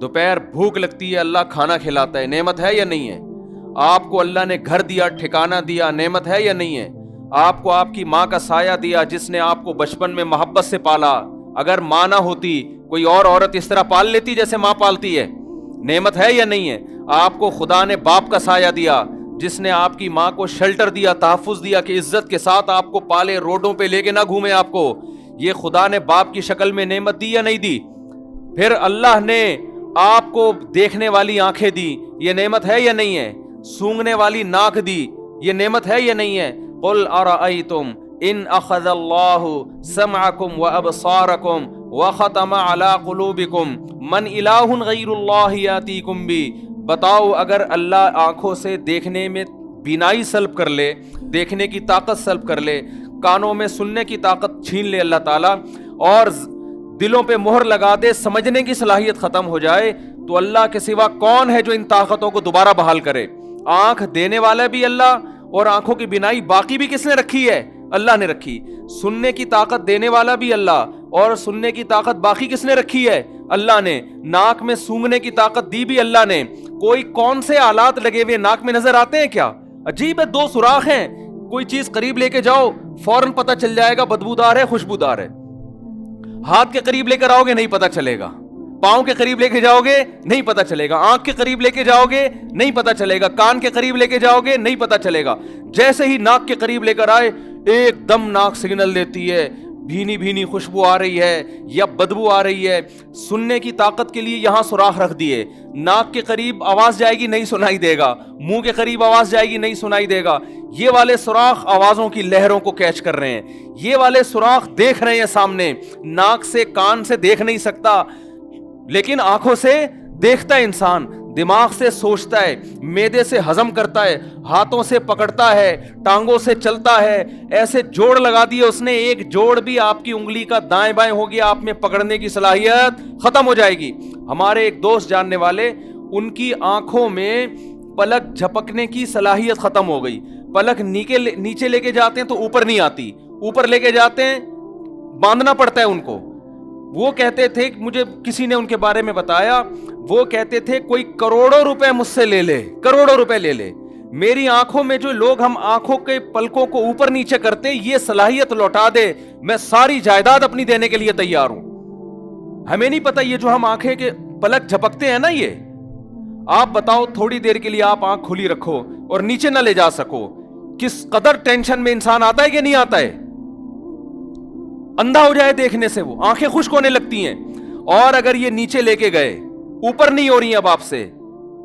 دوپہر بھوک لگتی ہے اللہ کھانا کھلاتا ہے، نعمت ہے یا نہیں ہے؟ آپ کو اللہ نے گھر دیا، ٹھکانہ دیا، نعمت ہے یا نہیں ہے؟ آپ کو آپ کی ماں کا سایہ دیا جس نے آپ کو بچپن میں محبت سے پالا، اگر ماں نہ ہوتی کوئی اور عورت اس طرح پال لیتی جیسے ماں پالتی ہے، نعمت ہے یا نہیں ہے؟ آپ کو خدا نے باپ کا سایہ دیا جس نے آپ کی ماں کو شیلٹر دیا، تحفظ دیا کہ عزت کے ساتھ آپ کو پالے، روڈوں پہ لے کے نہ گھومے آپ کو، یہ خدا نے باپ کی شکل میں نعمت دی یا نہیں دی؟ پھر اللہ نے آپ کو دیکھنے والی آنکھیں دی، یہ نعمت ہے یا نہیں ہے؟ سونگھنے والی ناک دی، یہ نعمت ہے یا نہیں ہے؟ قل ارأیتم ان اخذ اللہ سمعکم وابصارکم وختم علی قلوبکم من الہ غیر اللہ یاتیکم بی، بتاؤ اگر اللہ آنکھوں سے دیکھنے میں بینائی سلب کر لے، دیکھنے کی طاقت سلب کر لے، کانوں میں سننے کی طاقت چھین لے اللہ تعالیٰ، اور دلوں پہ مہر لگا دے، سمجھنے کی صلاحیت ختم ہو جائے، تو اللہ کے سوا کون ہے جو ان طاقتوں کو دوبارہ بحال کرے؟ آنکھ دینے والا بھی اللہ، اور آنکھوں کی بینائی باقی بھی کس نے رکھی ہے؟ اللہ نے رکھی۔ سننے کی طاقت دینے والا بھی اللہ، اور سننے کی طاقت باقی کس نے رکھی ہے؟ اللہ نے۔ ناک میں سونگھنے کی طاقت دی بھی اللہ نے۔ کوئی کون سے آلات لگے ہوئے ناک میں نظر آتے ہیں کیا؟ عجیب ہے، 2 سوراخ ہیں، کوئی چیز قریب لے کے جاؤ فوراً پتہ چل جائے گا بدبودار ہے خوشبودار ہے۔ ہاتھ کے قریب لے کر آؤ گے نہیں پتہ چلے گا، پاؤں کے قریب لے کے جاؤ گے نہیں پتہ چلے گا، آنکھ کے قریب لے کے جاؤ گے نہیں پتہ چلے گا، کان کے قریب لے کے جاؤ گے نہیں پتہ چلے گا۔ جیسے ہی ناک کے قریب لے کر آئے، ایک دم ناک سگنل دیتی ہے، بھینی بھینی خوشبو آ رہی ہے یا بدبو آ رہی ہے۔ سننے کی طاقت کے لیے یہاں سوراخ رکھ دیے، ناک کے قریب آواز جائے گی نہیں سنائی دے گا، منہ کے قریب آواز جائے گی نہیں سنائی دے گا۔ یہ والے سوراخ آوازوں کی لہروں کو کیچ کر رہے ہیں، یہ والے سوراخ دیکھ رہے ہیں سامنے۔ ناک سے کان سے دیکھ نہیں سکتا، لیکن آنکھوں سے دیکھتا ہے انسان، دماغ سے سوچتا ہے، معدے سے ہضم کرتا ہے، ہاتھوں سے پکڑتا ہے، ٹانگوں سے چلتا ہے۔ ایسے جوڑ لگا دیے اس نے، ایک جوڑ بھی آپ کی انگلی کا دائیں بائیں ہو گیا، آپ میں پکڑنے کی صلاحیت ختم ہو جائے گی۔ ہمارے ایک دوست جاننے والے، ان کی آنکھوں میں پلک جھپکنے کی صلاحیت ختم ہو گئی، پلک نیچے لے کے جاتے ہیں تو اوپر نہیں آتی، اوپر لے کے جاتے ہیں باندھنا پڑتا ہے ان کو۔ وہ کہتے تھے، مجھے کسی نے ان کے بارے میں بتایا، وہ کہتے تھے کوئی کروڑوں روپے مجھ سے لے لے، کروڑوں روپے لے لے، میری آنکھوں میں جو لوگ ہم آنکھوں کے پلکوں کو اوپر نیچے کرتے یہ صلاحیت لوٹا دے، میں ساری جائیداد اپنی دینے کے لیے تیار ہوں۔ ہمیں نہیں پتا یہ جو ہم آنکھیں کے پلک جھپکتے ہیں نا، یہ آپ بتاؤ تھوڑی دیر کے لیے آپ آنکھ کھلی رکھو اور نیچے نہ لے جا سکو، کس قدر ٹینشن میں انسان آتا ہے کہ نہیں آتا ہے؟ اندھا ہو جائے دیکھنے سے، وہ آنکھیں خشک ہونے لگتی ہیں۔ اور اگر یہ نیچے لے کے گئے، اوپر نہیں ہو رہی ہیں اب آپ سے،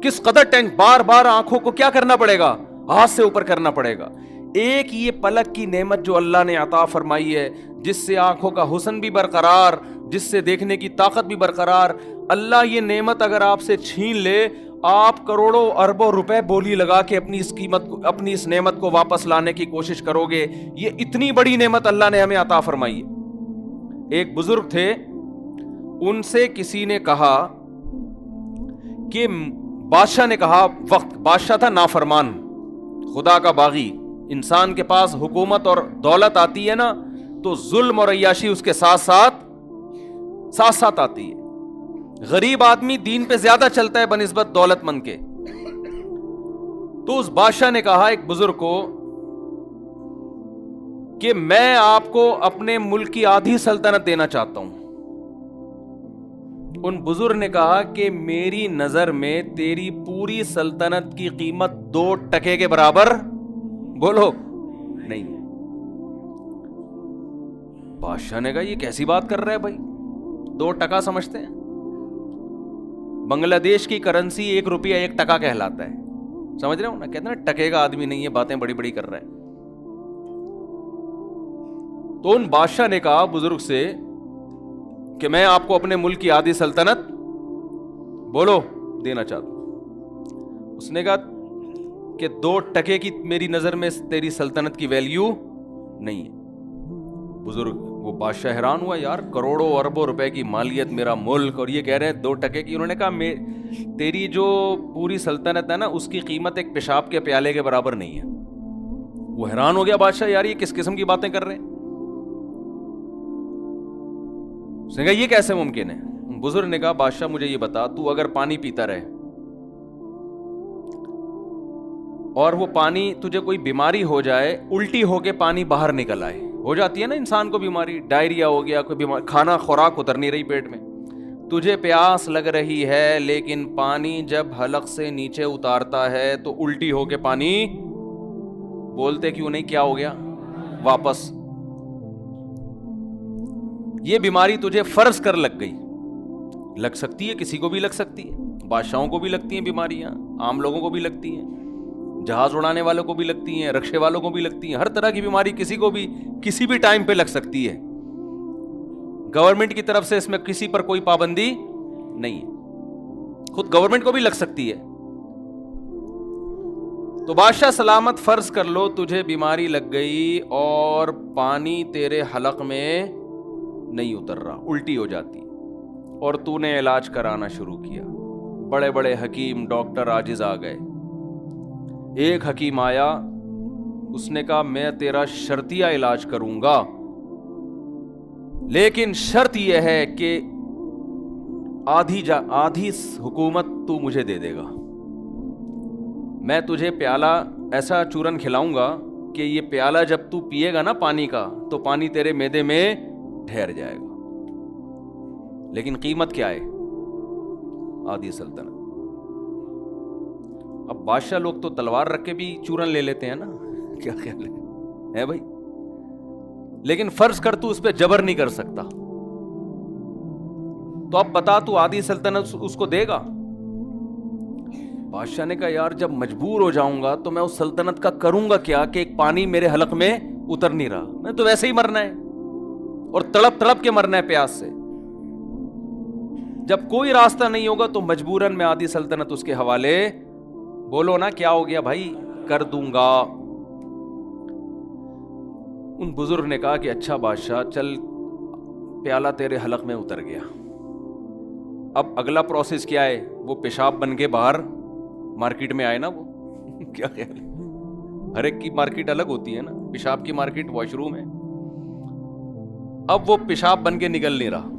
کس قدر بار بار آنکھوں کو کیا کرنا پڑے گا؟ ہاتھ سے اوپر کرنا پڑے گا۔ ایک یہ پلک کی نعمت جو اللہ نے عطا فرمائی ہے، جس سے آنکھوں کا حسن بھی برقرار، جس سے دیکھنے کی طاقت بھی برقرار، اللہ یہ نعمت اگر آپ سے چھین لے، آپ کروڑوں اربوں روپے بولی لگا کے اپنی اس نعمت کو واپس لانے کی کوشش کرو گے۔ یہ اتنی بڑی نعمت اللہ نے ہمیں عطا فرمائی ہے۔ ایک بزرگ تھے، ان سے کسی نے کہا کہ بادشاہ نے کہا، وقت بادشاہ تھا نافرمان، خدا کا باغی، انسان کے پاس حکومت اور دولت آتی ہے نا تو ظلم اور عیاشی اس کے ساتھ ساتھ آتی ہے۔ غریب آدمی دین پہ زیادہ چلتا ہے بنسبت دولت مند کے۔ تو اس بادشاہ نے کہا ایک بزرگ کو کہ میں آپ کو اپنے ملک کی آدھی سلطنت دینا چاہتا ہوں۔ ان بزرگ نے کہا کہ میری نظر میں تیری پوری سلطنت کی قیمت 2 ٹکے کے برابر بولو نہیں ہے۔ بادشاہ نے کہا یہ کیسی بات کر رہا ہے بھائی، 2 ٹکا سمجھتے ہیں؟ بنگلہ دیش کی کرنسی 1 روپیہ 1 ٹکا کہلاتا ہے، سمجھ رہے ہو نا؟ کہتے ہیں نا ٹکے کا آدمی نہیں ہے، باتیں بڑی بڑی کر رہا ہے۔ تو ان بادشاہ نے کہا بزرگ سے کہ میں آپ کو اپنے ملک کی آدھی سلطنت بولو دینا چاہتا ہوں۔ اس نے کہا کہ 2 ٹکے کی میری نظر میں تیری سلطنت کی ویلیو نہیں ہے۔ بزرگ وہ بادشاہ حیران ہوا، یار کروڑوں اربوں روپے کی مالیت میرا ملک، اور یہ کہہ رہے ہیں 2 ٹکے کی۔ انہوں نے کہا تیری جو پوری سلطنت ہے نا اس کی قیمت ایک پیشاب کے پیالے کے برابر نہیں ہے۔ وہ حیران ہو گیا بادشاہ، یار یہ کس قسم کی باتیں کر رہے ہیں؟ اس نے کہا یہ کیسے ممکن ہے؟ بزرگ نے کہا بادشاہ مجھے یہ بتا، تو اگر پانی پیتا رہے اور وہ پانی تجھے کوئی بیماری ہو جائے، الٹی ہو کے پانی باہر نکل آئے، ہو جاتی ہے نا انسان کو بیماری، ڈائریا ہو گیا، کوئی بیماری، کھانا خوراک اتر نہیں رہی پیٹ میں، تجھے پیاس لگ رہی ہے لیکن پانی جب حلق سے نیچے اتارتا ہے تو الٹی ہو کے پانی، بولتے کیوں نہیں، کیا ہو گیا، واپس۔ یہ بیماری تجھے فرض کر لگ گئی، لگ سکتی ہے، کسی کو بھی لگ سکتی ہے، بادشاہوں کو بھی لگتی ہیں بیماریاں، عام لوگوں کو بھی لگتی ہیں، جہاز اڑانے والوں کو بھی لگتی ہیں، رکشے والوں کو بھی لگتی ہیں، ہر طرح کی بیماری کسی کو بھی کسی بھی ٹائم پہ لگ سکتی ہے۔ گورنمنٹ کی طرف سے اس میں کسی پر کوئی پابندی نہیں ہے، خود گورنمنٹ کو بھی لگ سکتی ہے۔ تو بادشاہ سلامت فرض کر لو تجھے بیماری لگ گئی اور پانی تیرے حلق میں نہیں اتر رہا، الٹی ہو جاتی، اور تو نے علاج کرانا شروع کیا، بڑے بڑے حکیم ڈاکٹر عاجز آ گئے۔ ایک حکیم آیا، اس نے کہا میں تیرا شرطیہ علاج کروں گا، لیکن شرط یہ ہے کہ آدھی حکومت تو مجھے دے دے گا، میں تجھے پیالہ ایسا چورن کھلاؤں گا کہ یہ پیالہ جب تو پیے گا نا پانی کا تو پانی تیرے معدے میں ٹھہر جائے گا، لیکن قیمت کیا ہے، آدھی سلطنت۔ اب بادشاہ لوگ تو تلوار رکھ کے بھی چورن لے لیتے ہیں نا، کیا خیال ہے بھائی، لیکن فرض کر تو اس پہ جبر نہیں کر سکتا، تو اب بتا تو آدھی سلطنت اس کو دے گا؟ بادشاہ نے کہا یار جب مجبور ہو جاؤں گا تو میں اس سلطنت کا کروں گا کیا کہ ایک پانی میرے حلق میں اتر نہیں رہا، میں تو ویسے ہی مرنا ہے اور تڑپ تڑپ کے مرنا ہے پیاس سے، جب کوئی راستہ نہیں ہوگا تو مجبوراً میں آدھی سلطنت اس کے حوالے، بولو نا کیا ہو گیا بھائی، کر دوں گا۔ ان بزرگ نے کہا کہ اچھا بادشاہ چل پیالہ تیرے حلق میں اتر گیا، اب اگلا پروسیس کیا ہے، وہ پیشاب بن کے باہر مارکیٹ میں آئے نا، وہ کیا خیال ہے، ہر ایک کی مارکیٹ الگ ہوتی ہے نا، پیشاب کی مارکیٹ واش روم ہے، اب وہ پیشاب بن کے نکل نہیں رہا،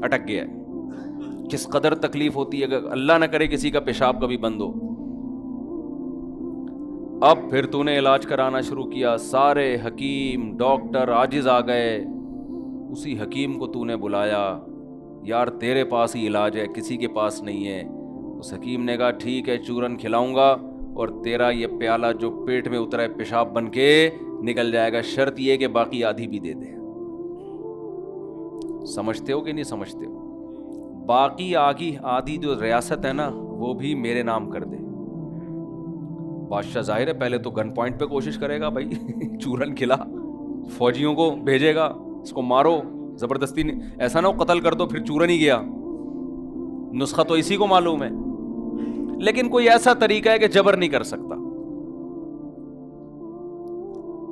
اٹک گیا ہے، کس قدر تکلیف ہوتی ہے اگر اللہ نہ کرے کسی کا پیشاب کبھی بند ہو۔ اب پھر تو نے علاج کرانا شروع کیا، سارے حکیم ڈاکٹر عاجز آ گئے، اسی حکیم کو تو نے بلایا، یار تیرے پاس ہی علاج ہے، کسی کے پاس نہیں ہے۔ اس حکیم نے کہا ٹھیک ہے چورن کھلاؤں گا اور تیرا یہ پیالہ جو پیٹ میں اترا ہے پیشاب بن کے نکل جائے گا، شرط یہ کہ باقی آدھی بھی دے دے۔ سمجھتے ہو کہ نہیں سمجھتے ہو؟ باقی آدھی جو ریاست ہے نا وہ بھی میرے نام کر دے۔ بادشاہ ظاہر ہے پہلے تو گن پوائنٹ پہ کوشش کرے گا، بھائی چورن کھلا، فوجیوں کو بھیجے گا، اس کو مارو زبردستی، ایسا نہ ہو قتل کر دو پھر چورن ہی گیا، نسخہ تو اسی کو معلوم ہے، لیکن کوئی ایسا طریقہ ہے کہ جبر نہیں کر سکتا۔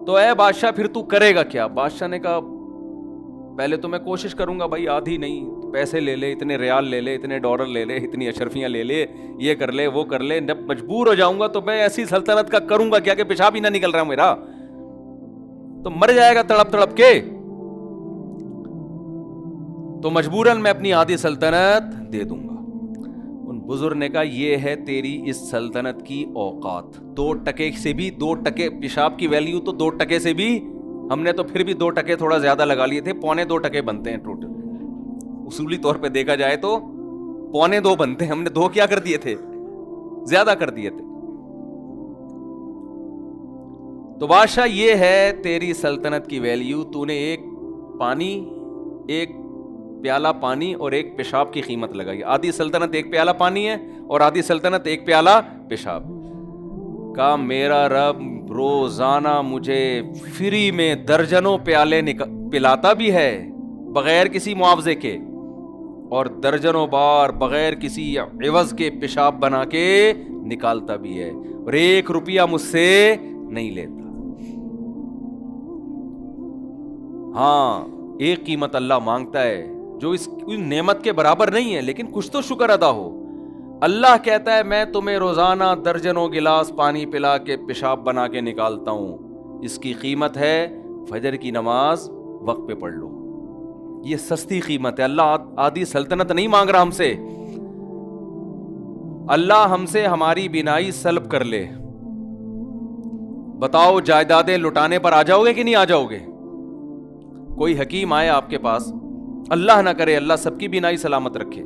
تو اے بادشاہ پھر تو کرے گا کیا؟ بادشاہ نے کہا پہلے تو میں کوشش کروں گا بھائی، آدھی نہیں، پیسے لے لے، اتنے ریال لے لے، اتنے ڈالر لے لے، اتنی اشرفیاں لے لے، یہ کر لے وہ کر لے، جب مجبور ہو جاؤں گا تو میں ایسی سلطنت کا کروں گا کیا کہ پیشاب ہی نہ نکل رہا میرا، تو مر جائے گا تڑپ تڑپ کے، تو مجبوراً میں اپنی آدھی سلطنت دے دوں گا۔ ان بزرگ نے کہا یہ ہے تیری اس سلطنت کی اوقات، 2 ٹکے سے بھی 2 ٹکے پیشاب کی ویلیو تو 2 ٹکے سے بھی، ہم نے تو پھر بھی 2 ٹکے تھوڑا زیادہ لگا لیے تھے، 2.25 ٹکے بنتے ہیں ٹوٹل، اصولی طور پہ دیکھا جائے تو 2.25 بنتے ہیں، ہم نے 2 کیا کر دیے تھے، زیادہ کر دیے تھے۔ تو بادشاہ یہ ہے تیری سلطنت کی ویلیو، تو نے ایک پیالہ پانی اور ایک پیشاب کی قیمت لگائی، آدھی سلطنت ایک پیالہ پانی ہے اور آدھی سلطنت ایک پیالہ پیشاب کا، میرا رب روزانہ مجھے فری میں درجنوں پیالے پلاتا بھی ہے بغیر کسی معاوضے کے، اور درجنوں بار بغیر کسی عوض کے پیشاب بنا کے نکالتا بھی ہے، اور 1 روپیہ مجھ سے نہیں لیتا۔ ہاں ایک قیمت اللہ مانگتا ہے جو اس نعمت کے برابر نہیں ہے، لیکن کچھ تو شکر ادا ہو۔ اللہ کہتا ہے میں تمہیں روزانہ درجنوں گلاس پانی پلا کے پیشاب بنا کے نکالتا ہوں، اس کی قیمت ہے فجر کی نماز وقت پہ پڑھ لو، یہ سستی قیمت ہے. اللہ آدھی سلطنت نہیں مانگ رہا ہم سے. اللہ ہم سے ہماری بینائی سلب کر لے. بتاؤ جائیدادیں لٹانے پر آ جاؤ گے کہ نہیں آ جاؤ گے؟ کوئی حکیم آئے آپ کے پاس, اللہ نہ کرے اللہ سب کی بینائی سلامت رکھے,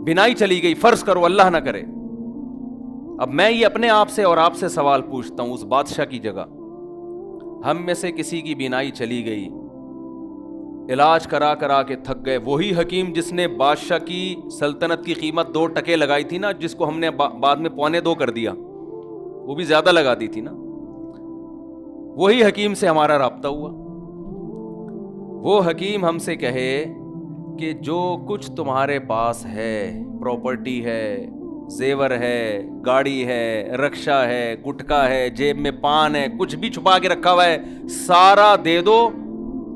بینائی چلی گئی, فرض کرو اللہ نہ کرے. اب میں یہ اپنے آپ سے اور آپ سے سوال پوچھتا ہوں, اس بادشاہ کی جگہ ہم میں سے کسی کی بینائی چلی گئی, علاج کرا کرا کے تھک گئے, وہی حکیم جس نے بادشاہ کی سلطنت کی قیمت 2 ٹکے لگائی تھی نا, جس کو ہم نے بعد میں 2.25 کر دیا, وہ بھی زیادہ لگا دی تھی نا, وہی حکیم سے ہمارا رابطہ ہوا. وہ حکیم ہم سے کہے کہ جو کچھ تمہارے پاس ہے, پراپرٹی ہے, زیور ہے, گاڑی ہے, رکشہ ہے, گٹکا ہے, جیب میں پان ہے, کچھ بھی چھپا کے رکھا ہوا ہے, سارا دے دو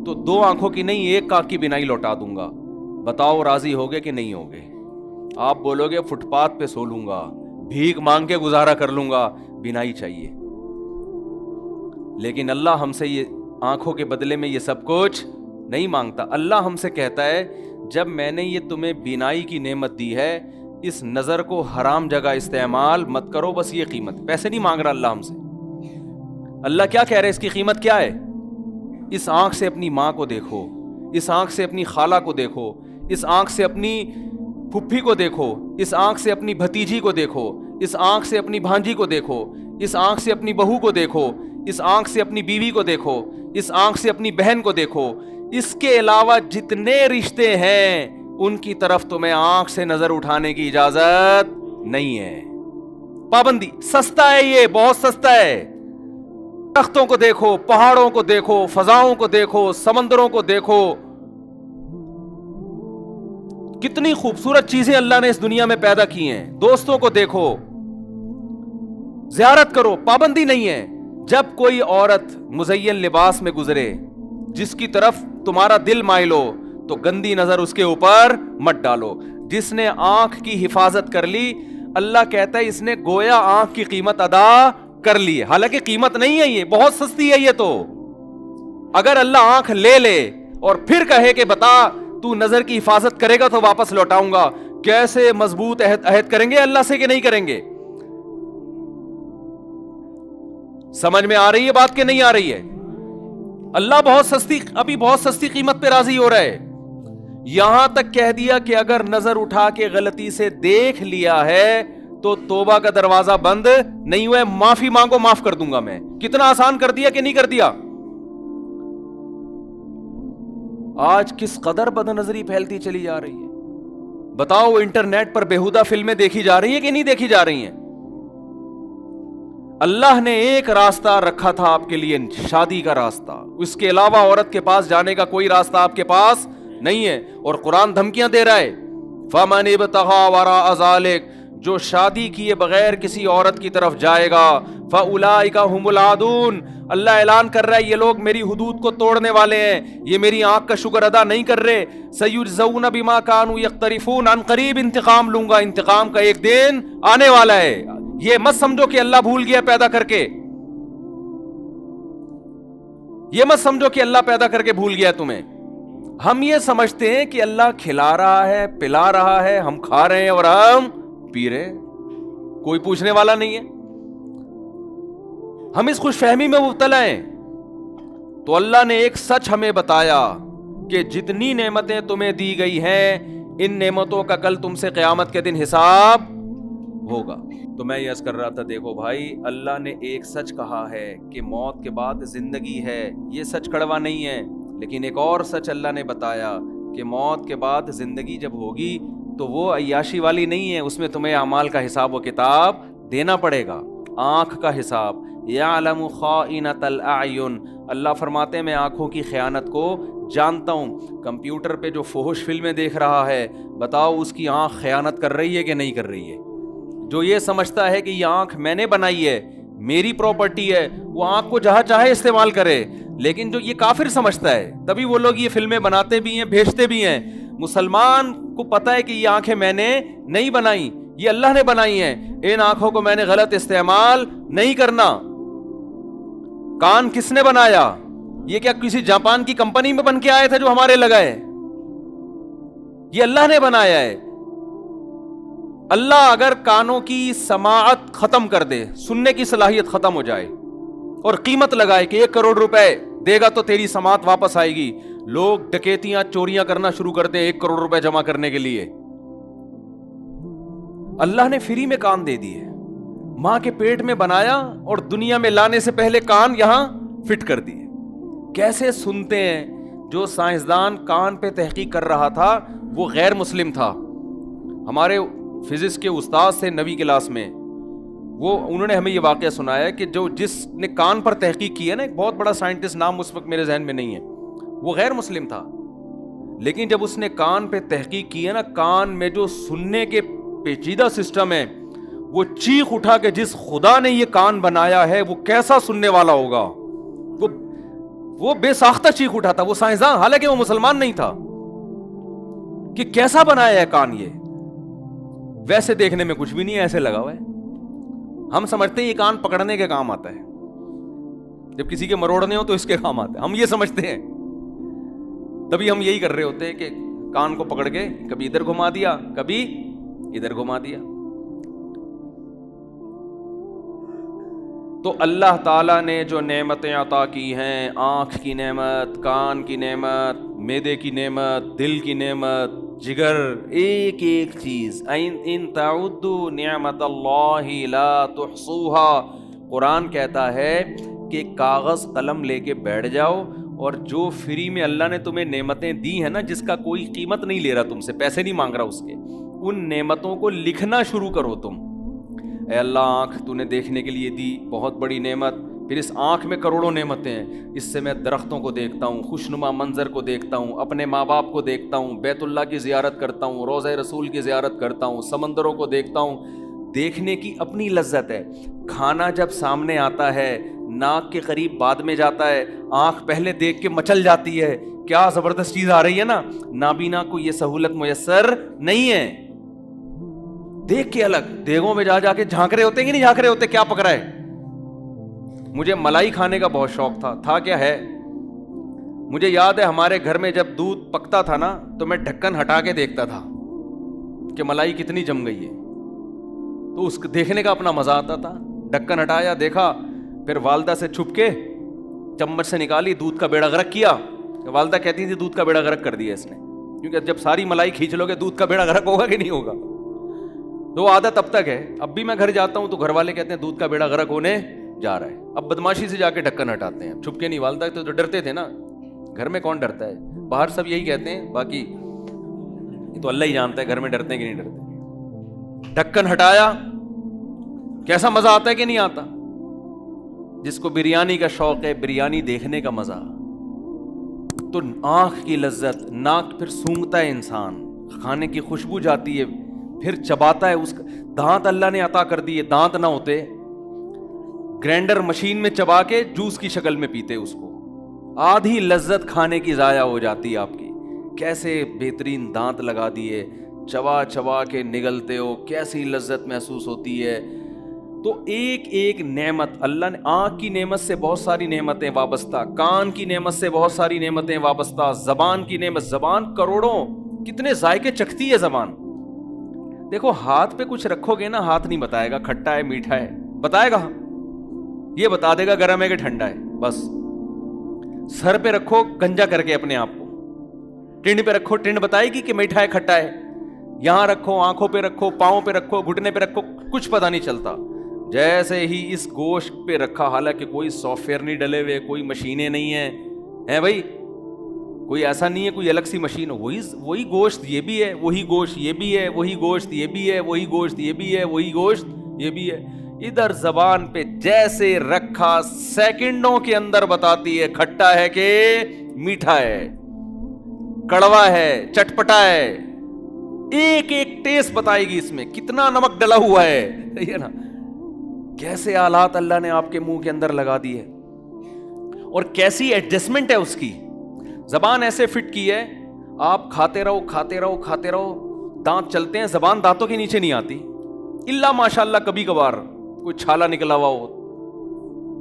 تو 2 آنکھوں کی نہیں 1 آنکھ کی بینائی لوٹا دوں گا. بتاؤ راضی ہوگے کہ نہیں ہوگے؟ آپ بولو گے فٹ پاتھ پہ سو لوں گا, بھیک مانگ کے گزارا کر لوں گا, بینائی چاہیے. لیکن اللہ ہم سے یہ آنکھوں کے بدلے میں یہ سب کچھ نہیں مانگتا. اللہ ہم سے کہتا ہے جب میں نے یہ تمہیں بینائی کی نعمت دی ہے, اس نظر کو حرام جگہ استعمال مت کرو, بس یہ قیمت. پیسے نہیں مانگ رہا اللہ ہم سے. اللہ کیا کہہ رہے ہیں, اس کی قیمت کیا ہے؟ اس آنکھ سے اپنی ماں کو دیکھو, اس آنکھ سے اپنی خالہ کو دیکھو, اس آنکھ سے اپنی پھپھی کو دیکھو, اس آنکھ سے اپنی بھتیجی کو دیکھو, اس آنکھ سے اپنی بھانجی کو دیکھو, اس آنکھ سے اپنی بہو کو دیکھو, اس آنکھ سے اپنی بیوی کو دیکھو, اس آنکھ سے اپنی بہن کو دیکھو. اس کے علاوہ جتنے رشتے ہیں ان کی طرف تمہیں آنکھ سے نظر اٹھانے کی اجازت نہیں ہے. پابندی. سستا ہے, یہ بہت سستا ہے. درختوں کو دیکھو, پہاڑوں کو دیکھو, فضاؤں کو دیکھو, سمندروں کو دیکھو, کتنی خوبصورت چیزیں اللہ نے اس دنیا میں پیدا کی ہیں. دوستوں کو دیکھو, زیارت کرو, پابندی نہیں ہے. جب کوئی عورت مزین لباس میں گزرے جس کی طرف تمہارا دل مائل ہو تو گندی نظر اس کے اوپر مت ڈالو. جس نے آنکھ کی حفاظت کر لی, اللہ کہتا ہے اس نے گویا آنکھ کی قیمت ادا کر لی ہے. حالانکہ قیمت نہیں ہے, یہ بہت سستی ہے. یہ تو اگر اللہ آنکھ لے لے اور پھر کہے کہ بتا تو نظر کی حفاظت کرے گا تو واپس لوٹاؤں گا, کیسے مضبوط عہد کریں گے اللہ سے کہ نہیں کریں گے؟ سمجھ میں آ رہی ہے بات کہ نہیں آ رہی ہے؟ اللہ بہت سستی قیمت پہ راضی ہو رہا ہے. یہاں تک کہہ دیا کہ اگر نظر اٹھا کے غلطی سے دیکھ لیا ہے تو توبہ کا دروازہ بند نہیں ہوا ہے, معافی مانگو, معاف کر دوں گا میں. کتنا آسان کر دیا کہ نہیں کر دیا؟ آج کس قدر بد نظری پھیلتی چلی جا رہی ہے. بتاؤ انٹرنیٹ پر بیہودہ فلمیں دیکھی جا رہی ہیں کہ نہیں دیکھی جا رہی ہیں؟ اللہ نے ایک راستہ رکھا تھا آپ کے لیے, شادی کا راستہ. اس کے علاوہ عورت کے پاس جانے کا کوئی راستہ آپ کے پاس نہیں ہے. اور قرآن دھمکیاں دے رہا ہے, فَمَنِ ابْتَغَىٰ وَرَاءَ ذَلِكَ, جو شادی کیے بغیر کسی عورت کی طرف جائے گا, فَأُولَٰئِكَ هُمُ الْعَادُونَ, اللہ اعلان کر رہا ہے یہ لوگ میری حدود کو توڑنے والے ہیں, یہ میری آنکھ کا شکر ادا نہیں کر رہے. سَيُجْزَوْنَ بِمَا كَانُوا يَقْتَرِفُونَ, ان قریب انتقام لوں گا, انتقام کا ایک دن آنے والا ہے. یہ مت سمجھو کہ اللہ بھول گیا پیدا کر کے, یہ مت سمجھو کہ اللہ پیدا کر کے بھول گیا تمہیں. ہم یہ سمجھتے ہیں کہ اللہ کھلا رہا ہے, پلا رہا ہے, ہم کھا رہے ہیں اور ہم پی رہے ہیں, کوئی پوچھنے والا نہیں ہے. ہم اس خوش فہمی میں مبتلا ہیں. تو اللہ نے ایک سچ ہمیں بتایا کہ جتنی نعمتیں تمہیں دی گئی ہیں ان نعمتوں کا کل تم سے قیامت کے دن حساب ہوگا. تو میں یہ عرض کر رہا تھا, دیکھو بھائی, اللہ نے ایک سچ کہا ہے کہ موت کے بعد زندگی ہے, یہ سچ کڑوا نہیں ہے. لیکن ایک اور سچ اللہ نے بتایا کہ موت کے بعد زندگی جب ہوگی تو وہ عیاشی والی نہیں ہے, اس میں تمہیں اعمال کا حساب و کتاب دینا پڑے گا, آنکھ کا حساب. یعلم خائنۃ الاعین, اللہ فرماتے ہیں میں آنکھوں کی خیانت کو جانتا ہوں. کمپیوٹر پہ جو فحش فلمیں دیکھ رہا ہے, بتاؤ اس کی آنکھ خیانت کر رہی ہے کہ نہیں کر رہی ہے؟ جو یہ سمجھتا ہے کہ یہ آنکھ میں نے بنائی ہے, میری پراپرٹی ہے, وہ آنکھ کو جہاں چاہے استعمال کرے. لیکن جو یہ کافر سمجھتا ہے, تبھی وہ لوگ یہ فلمیں بناتے بھی ہیں, بھیجتے بھی ہیں. مسلمان کو پتا ہے کہ یہ آنکھیں میں نے نہیں بنائی, یہ اللہ نے بنائی ہیں, ان آنکھوں کو میں نے غلط استعمال نہیں کرنا. کان کس نے بنایا؟ یہ کیا کسی جاپان کی کمپنی میں بن کے آئے تھے جو ہمارے لگائے؟ یہ اللہ نے بنایا ہے. اللہ اگر کانوں کی سماعت ختم کر دے، سننے کی صلاحیت ختم ہو جائے اور قیمت لگائے کہ 1 کروڑ روپے دے گا تو تیری سماعت واپس آئے گی، لوگ ڈکیتیاں چوریاں کرنا شروع کر دیں 1 کروڑ روپے جمع کرنے کے لیے. اللہ نے فری میں کان دے دیے، ماں کے پیٹ میں بنایا اور دنیا میں لانے سے پہلے کان یہاں فٹ کر دیے. کیسے سنتے ہیں؟ جو سائنسدان کان پہ تحقیق کر رہا تھا وہ غیر مسلم تھا. ہمارے فزکس کے استاد سے 9ویں کلاس میں، انہوں نے ہمیں یہ واقعہ سنایا کہ جس نے کان پر تحقیق کی ہے نا، ایک بہت بڑا سائنٹسٹ، نام اس وقت میرے ذہن میں نہیں ہے، وہ غیر مسلم تھا. لیکن جب اس نے کان پہ تحقیق کی ہے نا، کان میں جو سننے کے پیچیدہ سسٹم ہے، وہ چیخ اٹھا کہ جس خدا نے یہ کان بنایا ہے وہ کیسا سننے والا ہوگا. وہ بے ساختہ چیخ اٹھا تھا، وہ سائنسدان، حالانکہ وہ مسلمان نہیں تھا، کہ کیسا بنایا ہے کان یہ. ویسے دیکھنے میں کچھ بھی نہیں، ایسے لگا ہوا ہے. ہم سمجھتے ہیں یہ کان پکڑنے کے کام آتا ہے، جب کسی کے مروڑنے ہو تو اس کے کام آتا ہے، ہم یہ سمجھتے ہیں. تبھی ہم یہی کر رہے ہوتے ہیں کہ کان کو پکڑ کے کبھی ادھر گھما دیا، کبھی ادھر گھما دیا. تو اللہ تعالیٰ نے جو نعمتیں عطا کی ہیں، آنکھ کی نعمت، کان کی نعمت، معدے کی نعمت، دل کی نعمت، جگر، ایک ایک چیز، ان تعدوا نعمت اللہ لا تحصوها. قرآن کہتا ہے کہ کاغذ قلم لے کے بیٹھ جاؤ اور جو فری میں اللہ نے تمہیں نعمتیں دی ہیں نا، جس کا کوئی قیمت نہیں لے رہا تم سے، پیسے نہیں مانگ رہا اس کے، ان نعمتوں کو لکھنا شروع کرو تم. اے اللہ، آنکھ تو نے دیکھنے کے لیے دی، بہت بڑی نعمت. پھر اس آنکھ میں کروڑوں نعمتیں ہیں، اس سے میں درختوں کو دیکھتا ہوں، خوشنما منظر کو دیکھتا ہوں، اپنے ماں باپ کو دیکھتا ہوں، بیت اللہ کی زیارت کرتا ہوں، روضہ رسول کی زیارت کرتا ہوں، سمندروں کو دیکھتا ہوں. دیکھنے کی اپنی لذت ہے. کھانا جب سامنے آتا ہے، ناک کے قریب بعد میں جاتا ہے، آنکھ پہلے دیکھ کے مچل جاتی ہے، کیا زبردست چیز آ رہی ہے نا. نابینا کو یہ سہولت میسر نہیں ہے. دیکھ کے الگ دیگوں میں جا کے جھانک رہے ہوتے ہیں کہ نہیں جھانک رہے ہوتے کیا پک رہا ہے. مجھے ملائی کھانے کا بہت شوق تھا کیا ہے. مجھے یاد ہے ہمارے گھر میں جب دودھ پکتا تھا نا تو میں ڈھکن ہٹا کے دیکھتا تھا کہ ملائی کتنی جم گئی ہے. تو اس کو دیکھنے کا اپنا مزہ آتا تھا. ڈھکن ہٹایا، دیکھا، پھر والدہ سے چھپ کے چمچ سے نکالی، دودھ کا بیڑا غرق کیا. والدہ کہتی تھی دودھ کا بیڑا غرق کر دیا اس نے، کیونکہ جب ساری ملائی کھینچ لو گے دودھ کا بیڑا غرق ہوگا کہ نہیں ہوگا. تو عادت اب تک ہے. اب بھی میں گھر جاتا ہوں تو گھر والے کہتے ہیں دودھ کا بیڑا غرق ہونے جا رہا ہے. اب بدماشی سے جا کے ڈھکن ہٹاتے ہیں، چھپ کے نہیں. والدہ تو ڈرتے تھے نا، گھر میں کون ڈرتا ہے، باہر سب یہی کہتے ہیں، باقی یہ تو اللہ ہی جانتا ہے گھر میں ڈرتے ہیں کہ نہیں ڈرتے. ڈھکن ہٹایا، کیسا مزہ آتا ہے کہ نہیں آتا. جس کو بریانی کا شوق ہے، بریانی دیکھنے کا مزہ، تو آنکھ کی لذت، ناک پھر سونگتا ہے انسان، کھانے کی خوشبو جاتی ہے، پھر چباتا ہے. اس کا دانت اللہ نے عطا کر دیے، دانت نہ ہوتے گرینڈر مشین میں چبا کے جوس کی شکل میں پیتے اس کو. آدھی لذت کھانے کی ضائع ہو جاتی ہے آپ کی. کیسے بہترین دانت لگا دیے، چبا چبا کے نگلتے ہو، کیسی لذت محسوس ہوتی ہے. تو ایک ایک نعمت اللہ نے، آنکھ کی نعمت سے بہت ساری نعمتیں وابستہ، کان کی نعمت سے بہت ساری نعمتیں وابستہ، زبان کی نعمت، زبان کروڑوں، کتنے ذائقے چکھتی ہے زبان. دیکھو ہاتھ پہ کچھ رکھو گے نا، ہاتھ نہیں بتائے گا کھٹا ہے میٹھا ہے، بتائے گا، یہ بتا دے گا گرم ہے کہ ٹھنڈا ہے بس. سر پہ رکھو گنجا کر کے اپنے آپ کو، ٹنڈ پہ رکھو، ٹنڈ بتائے گی کہ میٹھا ہے کھٹا ہے. یہاں رکھو، آنکھوں پہ رکھو، پاؤں پہ رکھو، گھٹنے پہ رکھو، کچھ پتہ نہیں چلتا. جیسے ہی اس گوشت پہ رکھا، حالانکہ کوئی سافٹ ویئر نہیں ڈلے ہوئے، کوئی مشینیں نہیں ہیں بھائی، کوئی ایسا نہیں ہے کوئی الگ سی مشین. وہی گوشت یہ بھی ہے، وہی گوشت یہ بھی ہے، وہی گوشت یہ بھی ہے، وہی گوشت یہ بھی ہے، وہی گوشت یہ بھی ہے. ادھر زبان پہ جیسے رکھا، سیکنڈوں کے اندر بتاتی ہے کھٹا ہے کہ میٹھا ہے، کڑوا ہے، چٹپٹا ہے. ایک ایک ٹیسٹ بتائے گی، اس میں کتنا نمک ڈلا ہوا ہے. یہ نا کیسے آلات اللہ نے آپ کے منہ کے اندر لگا دی ہے، اور کیسی ایڈجسٹمنٹ ہے اس کی. زبان ایسے فٹ کی ہے، آپ کھاتے رہو کھاتے رہو کھاتے رہو، دانت چلتے ہیں، زبان دانتوں کے نیچے نہیں آتی، الا ماشاء اللہ کبھی کبھار کوئی چھالا نکلا ہوا ہو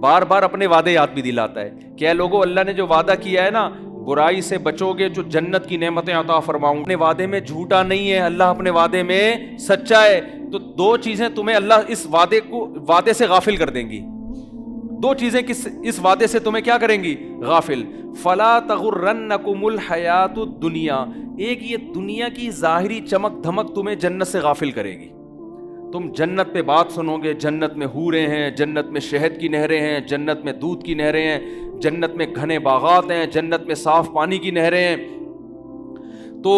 بار بار اپنے وعدے یاد بھی دلاتا ہے کہ اے لوگو اللہ نے جو وعدہ کیا ہے نا برائی سے بچو گے جو جنت کی نعمتیں عطا فرماؤں، اپنے وعدے میں جھوٹا نہیں ہے، اللہ اپنے وعدے میں سچا ہے. تو دو چیزیں تمہیں اللہ اس وعدے سے غافل کر دیں گی. دو چیزیں اس وعدے سے تمہیں کیا کریں گی؟ غافل. فلا تغرنکم الحیات الدنیا، ایک یہ دنیا کی ظاہری چمک دھمک تمہیں جنت سے غافل کرے گی. تم جنت پہ بات سنو گے، جنت میں حوریں ہیں، جنت میں شہد کی نہریں ہیں، جنت میں دودھ کی نہریں ہیں، جنت میں گھنے باغات ہیں، جنت میں صاف پانی کی نہریں ہیں. تو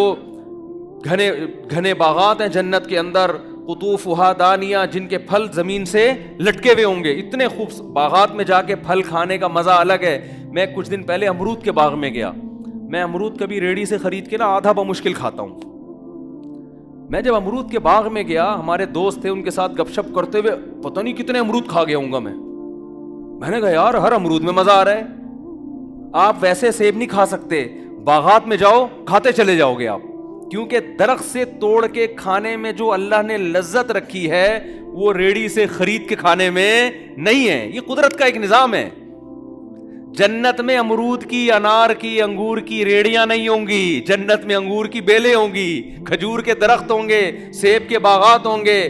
گھنے باغات ہیں جنت کے اندر، قطوفها دانیہ، جن کے پھل زمین سے لٹکے ہوئے ہوں گے. اتنے خوبصورت باغات میں جا کے پھل کھانے کا مزہ الگ ہے. میں کچھ دن پہلے امرود کے باغ میں گیا. میں امرود کبھی ریڑھی سے خرید کے نا آدھا بمشکل کھاتا ہوں. میں جب امرود کے باغ میں گیا، ہمارے دوست تھے، ان کے ساتھ گپ شپ کرتے ہوئے پتہ نہیں کتنے امرود کھا گیا ہوں گا میں نے کہا یار ہر امرود میں مزہ آ رہا ہے. آپ ویسے سیب نہیں کھا سکتے، باغات میں جاؤ کھاتے چلے جاؤ گے آپ، کیونکہ درخت سے توڑ کے کھانے میں جو اللہ نے لذت رکھی ہے وہ ریڑھی سے خرید کے کھانے میں نہیں ہے. یہ قدرت کا ایک نظام ہے. جنت میں امرود کی، انار کی، انگور کی ریڑیاں نہیں ہوں گی. جنت میں انگور کی بیلیں ہوں گی، کھجور کے درخت ہوں گے، سیب کے باغات ہوں گے،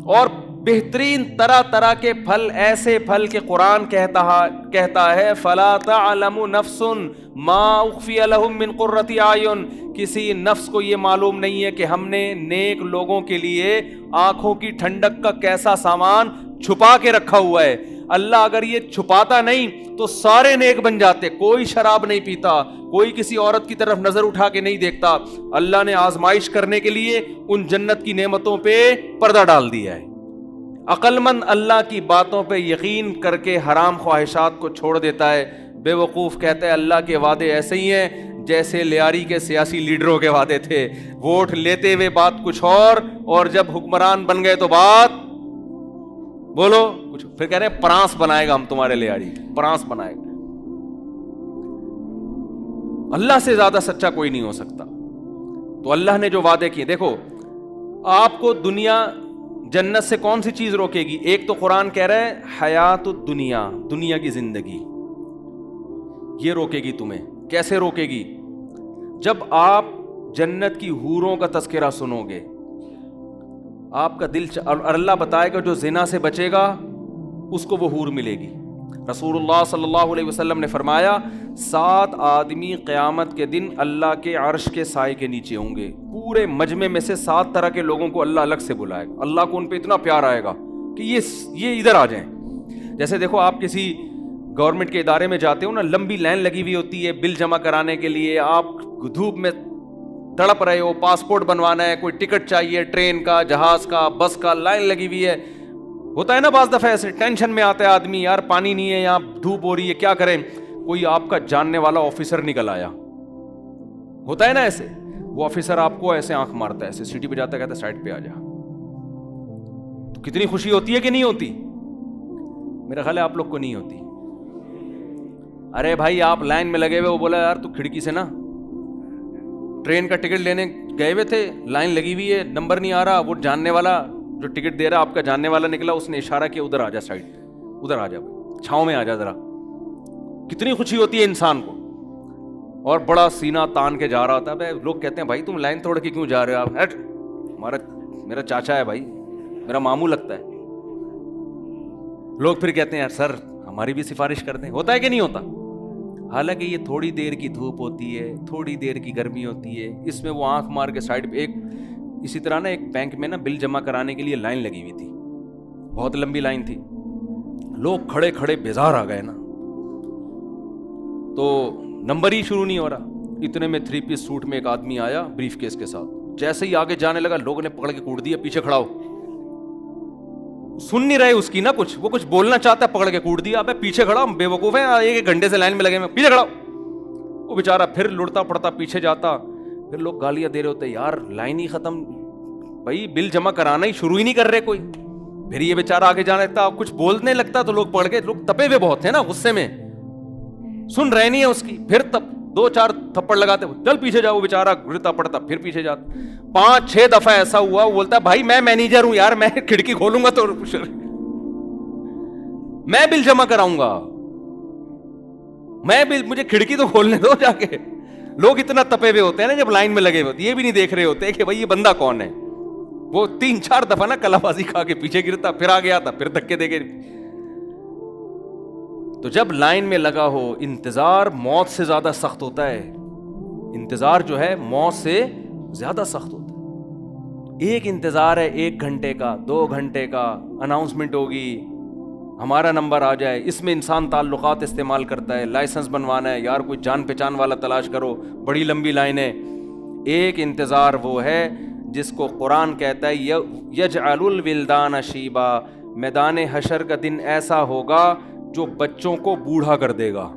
اور بہترین طرح طرح کے پھل، ایسے پھل کہ قرآن کہتا ہے فَلَا تَعْلَمُ نَفْسٌ مَا أُخْفِيَ لَهُم مِّن قُرَّةِ أَعْيُن. کسی نفس کو یہ معلوم نہیں ہے کہ ہم نے نیک لوگوں کے لیے آنکھوں کی ٹھنڈک کا کیسا سامان چھپا کے رکھا ہوا ہے. اللہ اگر یہ چھپاتا نہیں تو سارے نیک بن جاتے. کوئی شراب نہیں پیتا، کوئی کسی عورت کی طرف نظر اٹھا کے نہیں دیکھتا. اللہ نے آزمائش کرنے کے لیے ان جنت کی نعمتوں پہ پردہ ڈال دیا ہے. عقل مند اللہ کی باتوں پہ یقین کر کے حرام خواہشات کو چھوڑ دیتا ہے. بے وقوف کہتا ہے اللہ کے وعدے ایسے ہی ہیں جیسے لیاری کے سیاسی لیڈروں کے وعدے تھے. ووٹ لیتے ہوئے بات کچھ اور جب حکمران بن گئے تو بات بولو کچھ. پھر کہہ رہے ہیں پرانس بنائے گا ہم تمہارے لیاری، پرانس بنائے گا. اللہ سے زیادہ سچا کوئی نہیں ہو سکتا. تو اللہ نے جو وعدے کیے، دیکھو آپ کو دنیا جنت سے کون سی چیز روکے گی؟ ایک تو قرآن کہہ رہا ہے حیات الدنیا، دنیا کی زندگی، یہ روکے گی تمہیں. کیسے روکے گی؟ جب آپ جنت کی حوروں کا تذکرہ سنو گے آپ کا دل اور اللہ بتائے گا جو زنا سے بچے گا اس کو وہ حور ملے گی. رسول اللہ صلی اللہ علیہ وسلم نے فرمایا 7 آدمی قیامت کے دن اللہ کے عرش کے سائے کے نیچے ہوں گے. پورے مجمع میں سے 7 طرح کے لوگوں کو اللہ الگ سے بلائے گا. اللہ کو ان پہ اتنا پیار آئے گا کہ یہ ادھر آ جائیں. جیسے دیکھو آپ کسی گورنمنٹ کے ادارے میں جاتے ہو نا، لمبی لائن لگی ہوئی ہوتی ہے بل جمع کرانے کے لیے. آپ دھوپ میں تڑپ رہے ہو، پاسپورٹ بنوانا ہے، کوئی ٹکٹ چاہیے، ٹرین کا، جہاز کا، بس کا، لائن لگی ہوئی ہے. ہوتا ہے نا بعض دفعہ ایسے ٹینشن میں آتا ہے آدمی، یار پانی نہیں ہے، یہاں دھوپ ہو رہی ہے، کیا کریں؟ کوئی آپ کا جاننے والا آفیسر نکل آیا، ہوتا ہے نا ایسے. وہ آفیسر آپ کو ایسے آنکھ مارتا ہے، ایسے سیٹی پہ جاتا ہے، کہتا ہے سائڈ پہ آ جا. تو کتنی خوشی ہوتی ہے کہ نہیں ہوتی؟ میرا خیال ہے آپ لوگ کو نہیں ہوتی. ارے بھائی آپ لائن میں لگے ہوئے، وہ بولا یار تو کھڑکی سے نا ٹرین کا ٹکٹ لینے گئے ہوئے تھے، لائن لگی ہوئی ہے، نمبر نہیں آ رہا. وہ جاننے والا جو ٹکٹ دے رہا آپ کا جاننے والا نکلا، اس نے اشارہ کیا ادھر آ جا، سائڈ ادھر آ جا، چھاؤں میں آ جا ذرا. کتنی خوشی ہوتی ہے انسان کو. اور بڑا سینہ تان کے جا رہا ہوتا ہے. لوگ کہتے ہیں بھائی تم لائن توڑ کے کیوں جا رہے ہو؟ آپ میرا چاچا ہے بھائی، میرا ماموں لگتا ہے. لوگ پھر کہتے ہیں یار سر ہماری بھی سفارش کر دیں. ہوتا ہے کہ نہیں ہوتا؟ حالانکہ یہ تھوڑی دیر کی دھوپ ہوتی ہے، تھوڑی دیر کی گرمی ہوتی ہے. اس میں وہ آنکھ مار کے سائڈ پہ اسی طرح نا ایک بینک میں نا بل جمع کرانے کے لیے لائن لگی ہوئی تھی، بہت لمبی لائن تھی. لوگ کھڑے کھڑے بیزار آ گئے نا، تو نمبر ہی شروع نہیں ہو رہا. اتنے میں 3 پیس سوٹ میں ایک آدمی آیا بریف کیس کے ساتھ. جیسے ہی آگے جانے لگا لوگوں نے پکڑ کے کوٹ دیا، پیچھے کھڑا ہو. سن نہیں رہے اس کی نا کچھ، وہ کچھ بولنا چاہتا ہے، پکڑ کے کوٹ دیا. ابے پیچھے کھڑا، بے وقوف ہے، 1 گھنٹے سے لائن میں لگے، میں پیچھے کھڑا. وہ بیچارہ پھر لڑتا پڑتا پیچھے جاتا. پھر لوگ گالیاں دے رہے ہوتے، یار لائن ہی ختم، بھائی بل جمع کرانا ہی شروع ہی نہیں کر رہے کوئی. پھر یہ بیچارہ آگے جانے لگتا، کچھ بولنے لگتا تو لوگ پڑھ کے، لوگ تپے ہوئے بہت ہیں نا غصے میں، سن رہے نہیں ہے اس کی. پھر 2-4 تھپڑ لگاتے، چل پیچھے جاؤ. وہ بیچارہ گرتا پڑتا پھر پیچھے جاتا. 5-6 دفعہ ایسا ہوا. وہ بولتا بھائی میں مینیجر ہوں یار، میں کھڑکی کھولوں گا تو. میں بل جمع کراؤں گا, میں بل, مجھے کھڑکی تو کھولنے دو جا کے. لوگ اتنا تپے ہوئے ہوتے ہیں نا جب لائن میں لگے ہوتے, یہ بھی نہیں دیکھ رہے ہوتے کہ بھائی یہ بندہ کون ہے. وہ 3-4 دفعہ نا کلا بازی کھا کے پیچھے گرتا, پھر آ گیا تھا, پھر دھکے دے کے. تو جب لائن میں لگا ہو, انتظار موت سے زیادہ سخت ہوتا ہے. انتظار جو ہے موت سے زیادہ سخت ہوتا ہے. ایک انتظار ہے 1 گھنٹے کا, 2 گھنٹے کا, اناؤنسمنٹ ہوگی, ہمارا نمبر آ جائے. اس میں انسان تعلقات استعمال کرتا ہے, لائسنس بنوانا ہے, یار کوئی جان پہچان والا تلاش کرو, بڑی لمبی لائن ہے. ایک انتظار وہ ہے جس کو قرآن کہتا ہے یجعل الولدان شیبا, میدان حشر کا دن ایسا ہوگا جو بچوں کو بوڑھا کر دے گا.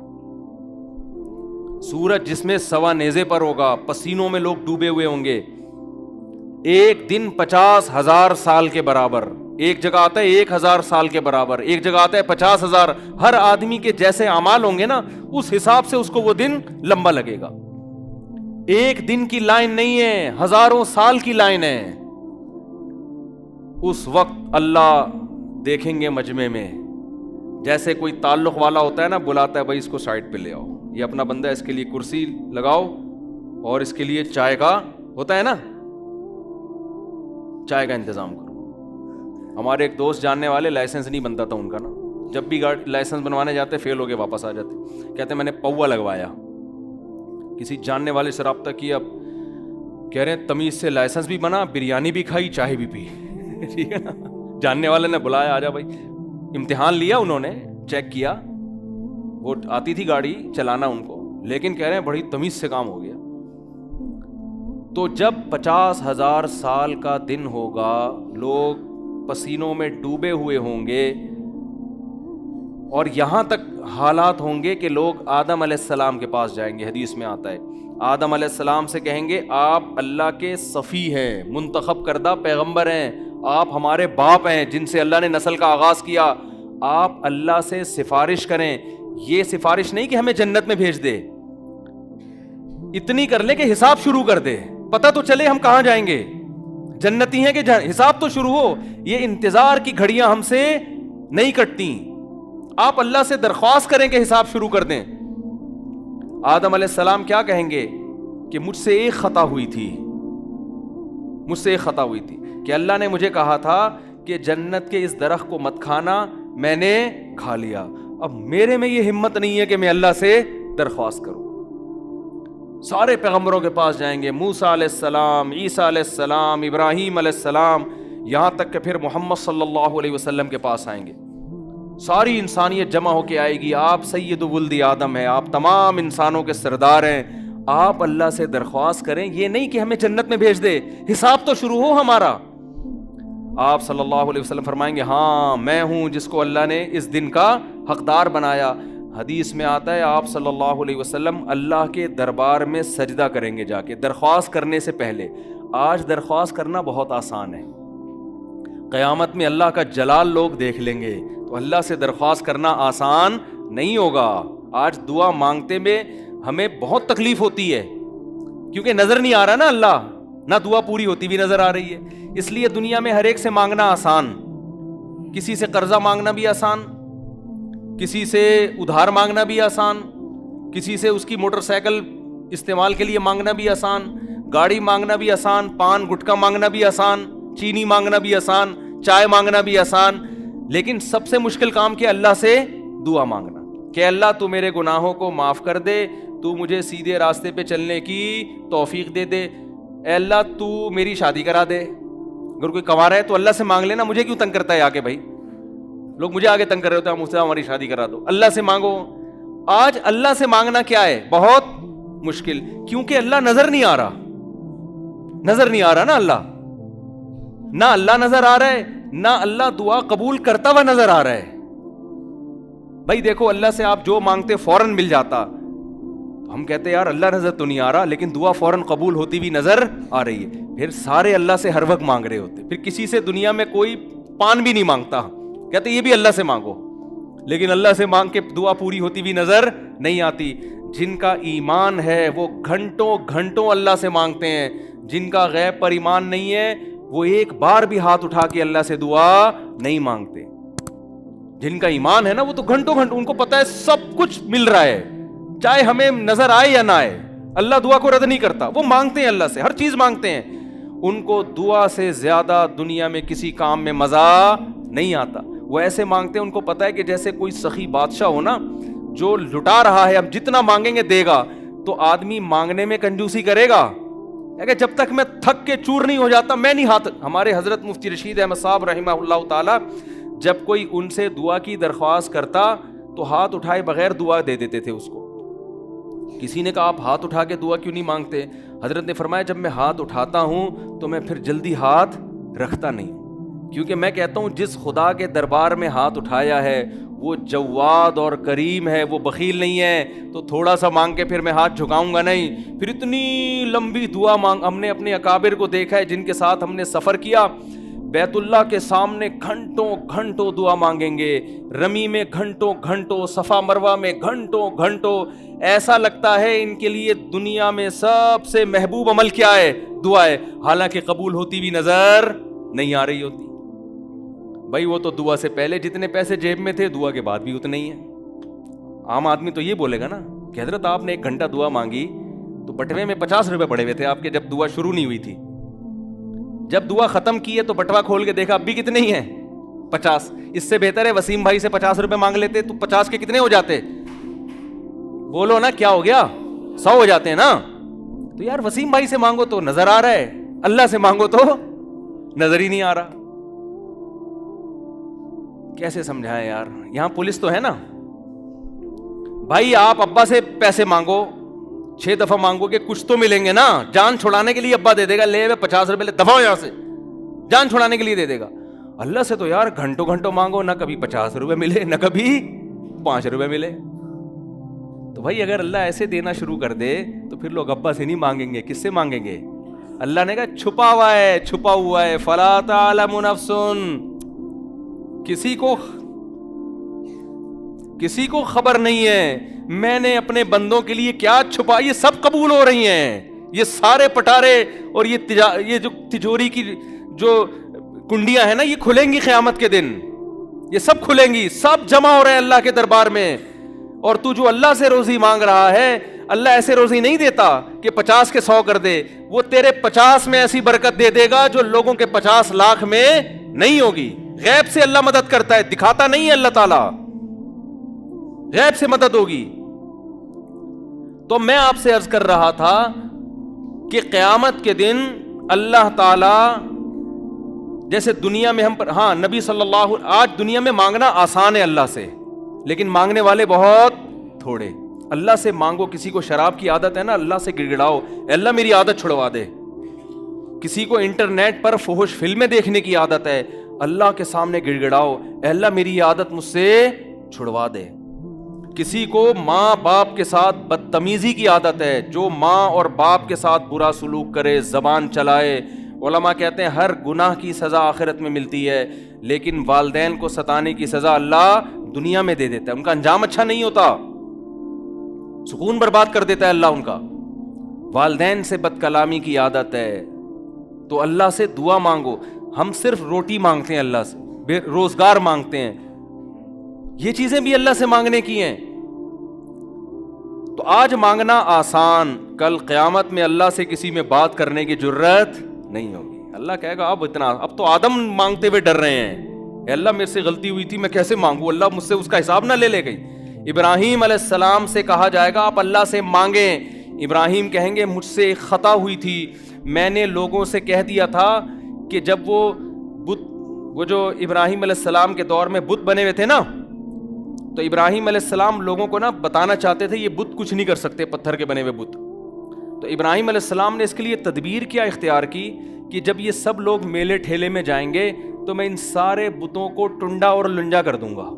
سورج جس میں سوا نیزے پر ہوگا, پسینوں میں لوگ ڈوبے ہوئے ہوں گے. ایک دن 50,000 سال کے برابر, ایک جگہ آتا ہے 1,000 سال کے برابر, ایک جگہ آتا ہے 50,000. ہر آدمی کے جیسے اعمال ہوں گے نا, اس حساب سے اس کو وہ دن لمبا لگے گا. ایک دن کی لائن نہیں ہے, ہزاروں سال کی لائن ہے. اس وقت اللہ دیکھیں گے مجمع میں, جیسے کوئی تعلق والا ہوتا ہے نا, بلاتا ہے بھائی اس کو سائڈ پہ لے آؤ, یہ اپنا بندہ ہے, اس کے لیے کرسی لگاؤ اور اس کے لیے چائے کا ہوتا ہے نا, چائے کا انتظام کرو. ہمارے ایک دوست جاننے والے, لائسنس نہیں بنتا تھا ان کا نا, جب بھی لائسنس بنوانے جاتے فیل ہو کے واپس آ جاتے. کہتے میں نے پوا لگوایا, کسی جاننے والے سے رابطہ کیا, کہہ رہے ہیں تمیز سے لائسنس بھی بنا, بریانی بھی کھائی, چائے بھی پی. ٹھیک ہے نا, جاننے والے نے بلایا, آجا بھائی. امتحان لیا انہوں نے, چیک کیا, وہ آتی تھی گاڑی چلانا ان کو, لیکن کہہ رہے ہیں بڑی تمیز سے کام ہو گیا. تو جب 50,000 سال کا دن ہوگا, لوگ پسینوں میں ڈوبے ہوئے ہوں گے, اور یہاں تک حالات ہوں گے کہ لوگ آدم علیہ السلام کے پاس جائیں گے. حدیث میں آتا ہے آدم علیہ السلام سے کہیں گے آپ اللہ کے صفی ہیں, منتخب کردہ پیغمبر ہیں, آپ ہمارے باپ ہیں جن سے اللہ نے نسل کا آغاز کیا, آپ اللہ سے سفارش کریں. یہ سفارش نہیں کہ ہمیں جنت میں بھیج دے, اتنی کر لے کہ حساب شروع کر دے, پتہ تو چلے ہم کہاں جائیں گے, جنتی ہیں کہ حساب تو شروع ہو. یہ انتظار کی گھڑیاں ہم سے نہیں کٹتی. آپ اللہ سے درخواست کریں کہ حساب شروع کر دیں. آدم علیہ السلام کیا کہیں گے کہ مجھ سے ایک خطا ہوئی تھی, مجھ سے ایک خطا ہوئی تھی کہ اللہ نے مجھے کہا تھا کہ جنت کے اس درخت کو مت کھانا, میں نے کھا لیا. اب میرے میں یہ ہمت نہیں ہے کہ میں اللہ سے درخواست کروں. سارے پیغمبروں کے پاس جائیں گے, موسیٰ علیہ السلام, عیسیٰ علیہ السلام, ابراہیم علیہ السلام, یہاں تک کہ پھر محمد صلی اللہ علیہ وسلم کے پاس آئیں گے. ساری انسانیت جمع ہو کے آئے گی, آپ سید ولد آدم ہیں, آپ تمام انسانوں کے سردار ہیں, آپ اللہ سے درخواست کریں. یہ نہیں کہ ہمیں جنت میں بھیج دے, حساب تو شروع ہو ہمارا. آپ صلی اللہ علیہ وسلم فرمائیں گے ہاں میں ہوں جس کو اللہ نے اس دن کا حقدار بنایا. حدیث میں آتا ہے آپ صلی اللہ علیہ وسلم اللہ کے دربار میں سجدہ کریں گے جا کے, درخواست کرنے سے پہلے. آج درخواست کرنا بہت آسان ہے, قیامت میں اللہ کا جلال لوگ دیکھ لیں گے, تو اللہ سے درخواست کرنا آسان نہیں ہوگا. آج دعا مانگتے میں ہمیں بہت تکلیف ہوتی ہے, کیونکہ نظر نہیں آ رہا نا اللہ, نہ دعا پوری ہوتی بھی نظر آ رہی ہے. اس لیے دنیا میں ہر ایک سے مانگنا آسان, کسی سے قرضہ مانگنا بھی آسان, کسی سے ادھار مانگنا بھی آسان, کسی سے اس کی موٹر سائیکل استعمال کے لیے مانگنا بھی آسان, گاڑی مانگنا بھی آسان, پان گٹکا مانگنا بھی آسان, چینی مانگنا بھی آسان, چائے مانگنا بھی آسان. لیکن سب سے مشکل کام کیا, اللہ سے دعا مانگنا کہ اللہ تو میرے گناہوں کو معاف کر دے, تو مجھے سیدھے راستے پہ چلنے کی توفیق دے دے. اے اللہ تو میری شادی کرا دے. اگر کوئی کما رہا ہے تو اللہ سے مانگ لینا, مجھے کیوں تنگ کرتا ہے آگے. بھائی لوگ مجھے آگے تنگ کر رہے ہوتے ہیں, مجھ سے ہماری شادی کرا دو. اللہ سے مانگو. آج اللہ سے مانگنا کیا ہے, بہت مشکل, کیونکہ اللہ نظر نہیں آ رہا, نظر نہیں آ رہا نا اللہ, نہ اللہ نظر آ رہا ہے, نہ اللہ دعا قبول کرتا ہوا نظر آ رہا ہے. بھائی دیکھو اللہ سے آپ جو مانگتے فوراً مل جاتا, ہم کہتے یار اللہ نظر تو نہیں آ رہا, لیکن دعا فوراً قبول ہوتی بھی نظر آ رہی ہے. پھر سارے اللہ سے ہر وقت مانگ رہے ہوتے, پھر کسی سے دنیا میں کوئی پان بھی نہیں مانگتا, کہتے یہ بھی اللہ سے مانگو, لیکن اللہ سے مانگ کے دعا پوری ہوتی بھی نظر نہیں آتی. جن کا ایمان ہے وہ گھنٹوں گھنٹوں اللہ سے مانگتے ہیں, جن کا غیب پر ایمان نہیں ہے وہ ایک بار بھی ہاتھ اٹھا کے اللہ سے دعا نہیں مانگتے. جن کا ایمان ہے نا وہ تو گھنٹوں گھنٹوں ان کو پتا ہے سب کچھ مل رہا ہے، چاہے ہمیں نظر آئے یا نہ آئے، اللہ دعا کو رد نہیں کرتا، وہ مانگتے ہیں اللہ سے، ہر چیز مانگتے ہیں، ان کو دعا سے زیادہ دنیا میں کسی کام میں مزہ نہیں آتا، وہ ایسے مانگتے ہیں، ان کو پتا ہے کہ جیسے کوئی سخی بادشاہ ہو نا جو لٹا رہا ہے، اب جتنا مانگیں گے دے گا، تو آدمی مانگنے میں کنجوسی کرے گا کہ جب تک میں تھک کے چور نہیں ہو جاتا میں نہیں ہاتھ. ہمارے حضرت مفتی رشید احمد صاحب رحمہ اللہ تعالی جب کوئی ان سے دعا کی درخواست کرتا تو ہاتھ اٹھائے بغیر دعا دے دیتے تھے اس کو. کسی نے کہا آپ ہاتھ اٹھا کے دعا کیوں نہیں مانگتے؟ حضرت نے فرمایا جب میں ہاتھ اٹھاتا ہوں تو میں پھر جلدی ہاتھ رکھتا نہیں ہوں، کیونکہ میں کہتا ہوں جس خدا کے دربار میں ہاتھ اٹھایا ہے وہ جواد اور کریم ہے، وہ بخیل نہیں ہے، تو تھوڑا سا مانگ کے پھر میں ہاتھ جھکاؤں گا نہیں. پھر اتنی لمبی دعا مانگ، ہم نے اپنے اکابر کو دیکھا ہے جن کے ساتھ ہم نے سفر کیا، بیت اللہ کے سامنے گھنٹوں گھنٹوں دعا مانگیں گے، رمی میں گھنٹوں گھنٹوں، صفا مروہ میں گھنٹوں گھنٹوں، ایسا لگتا ہے ان کے لیے دنیا میں سب سے محبوب عمل کیا ہے؟ دعا ہے، حالانکہ قبول ہوتی بھی نظر نہیں آ رہی ہوتی. بھائی وہ تو دعا سے پہلے جتنے پیسے جیب میں تھے دعا کے بعد بھی اتنے ہی ہیں. عام آدمی تو یہ بولے گا نا کہ حضرت آپ نے 1 گھنٹہ دعا مانگی تو بٹوے میں 50 روپے پڑے ہوئے تھے آپ کے جب دعا شروع نہیں ہوئی تھی، جب دعا ختم کی ہے تو بٹوا کھول کے دیکھا اب بھی کتنے ہی ہیں؟ 50. اس سے بہتر ہے وسیم بھائی سے 50 روپے مانگ لیتے تو 50 کے کتنے ہو جاتے؟ بولو نا کیا ہو گیا؟ 100 ہو جاتے ہیں نا. تو یار وسیم بھائی سے مانگو تو نظر آ رہا ہے، اللہ سے مانگو تو نظر ہی نہیں آ رہا. کیسے سمجھائیں یار؟ یہاں پولیس تو ہے نا. بھائی آپ ابا سے پیسے مانگو 6 دفعہ مانگو کہ کچھ تو ملیں گے نا، جان چھڑانے کے لیے ابا دے دے گا، لے 50 روپے لے دفعہ ہو یہاں سے، جان چھڑانے کے لیے دے دے گا. اللہ سے تو یار گھنٹوں گھنٹوں مانگو، نہ کبھی 50 روپے ملے نہ کبھی 5 روپے ملے. تو بھائی اگر اللہ ایسے دینا شروع کر دے تو پھر لوگ ابا سے نہیں مانگیں گے، کس سے مانگیں گے؟ اللہ نے کہا چھپا ہوا ہے، چھپا ہوا ہے. فلا تعلم نفس، کسی کو خبر نہیں ہے میں نے اپنے بندوں کے لیے کیا چھپا. یہ سب قبول ہو رہی ہیں، یہ سارے پٹارے اور یہ جو تجوری کی جو کنڈیاں ہیں نا یہ کھلیں گی قیامت کے دن، یہ سب کھلیں گی، سب جمع ہو رہے ہیں اللہ کے دربار میں. اور تو جو اللہ سے روزی مانگ رہا ہے، اللہ ایسے روزی نہیں دیتا کہ 50 کے 100 کر دے، وہ تیرے 50 میں ایسی برکت دے دے گا جو لوگوں کے 50 لاکھ میں نہیں ہوگی. غیب سے اللہ مدد کرتا ہے، دکھاتا نہیں ہے اللہ تعالی، غیب سے مدد ہوگی. تو میں آپ سے عرض کر رہا تھا کہ قیامت کے دن اللہ تعالی جیسے دنیا میں ہم پر، ہاں نبی صلی اللہ، آج دنیا میں مانگنا آسان ہے اللہ سے، لیکن مانگنے والے بہت تھوڑے. اللہ سے مانگو. کسی کو شراب کی عادت ہے نا، اللہ سے گڑ گڑاؤ اے اللہ میری عادت چھڑوا دے. کسی کو انٹرنیٹ پر فحش فلمیں دیکھنے کی عادت ہے، اللہ کے سامنے گڑ گڑاؤ اے اللہ میری یہ عادت مجھ سے چھڑوا دے. کسی کو ماں باپ کے ساتھ بدتمیزی کی عادت ہے، جو ماں اور باپ کے ساتھ برا سلوک کرے، زبان چلائے، علماء کہتے ہیں ہر گناہ کی سزا آخرت میں ملتی ہے، لیکن والدین کو ستانے کی سزا اللہ دنیا میں دے دیتا ہے. ان کا انجام اچھا نہیں ہوتا، سکون برباد کر دیتا ہے اللہ ان کا. والدین سے بد کلامی کی عادت ہے تو اللہ سے دعا مانگو. ہم صرف روٹی مانگتے ہیں اللہ سے، روزگار مانگتے ہیں، یہ چیزیں بھی اللہ سے مانگنے کی ہیں. تو آج مانگنا آسان، کل قیامت میں اللہ سے کسی میں بات کرنے کی جرت نہیں ہوگی. اللہ کہے گا اب تو آدم مانگتے ہوئے ڈر رہے ہیں، اے اللہ میرے سے غلطی ہوئی تھی میں کیسے مانگوں، اللہ مجھ سے اس کا حساب نہ لے لے گئی. ابراہیم علیہ السلام سے کہا جائے گا آپ اللہ سے مانگیں. ابراہیم کہیں گے مجھ سے ایک خطا ہوئی تھی، میں نے لوگوں سے کہہ دیا تھا کہ جب وہ جو ابراہیم علیہ السلام کے دور میں بت بنے ہوئے تھے نا، تو ابراہیم علیہ السلام لوگوں کو نا بتانا چاہتے تھے یہ بت کچھ نہیں کر سکتے، پتھر کے بنے ہوئے بت. تو ابراہیم علیہ السلام نے اس کے لیے تدبیر کیا اختیار کی کہ جب یہ سب لوگ میلے ٹھیلے میں جائیں گے تو میں ان سارے بتوں کو ٹنڈا اور لنجا کر دوں گا،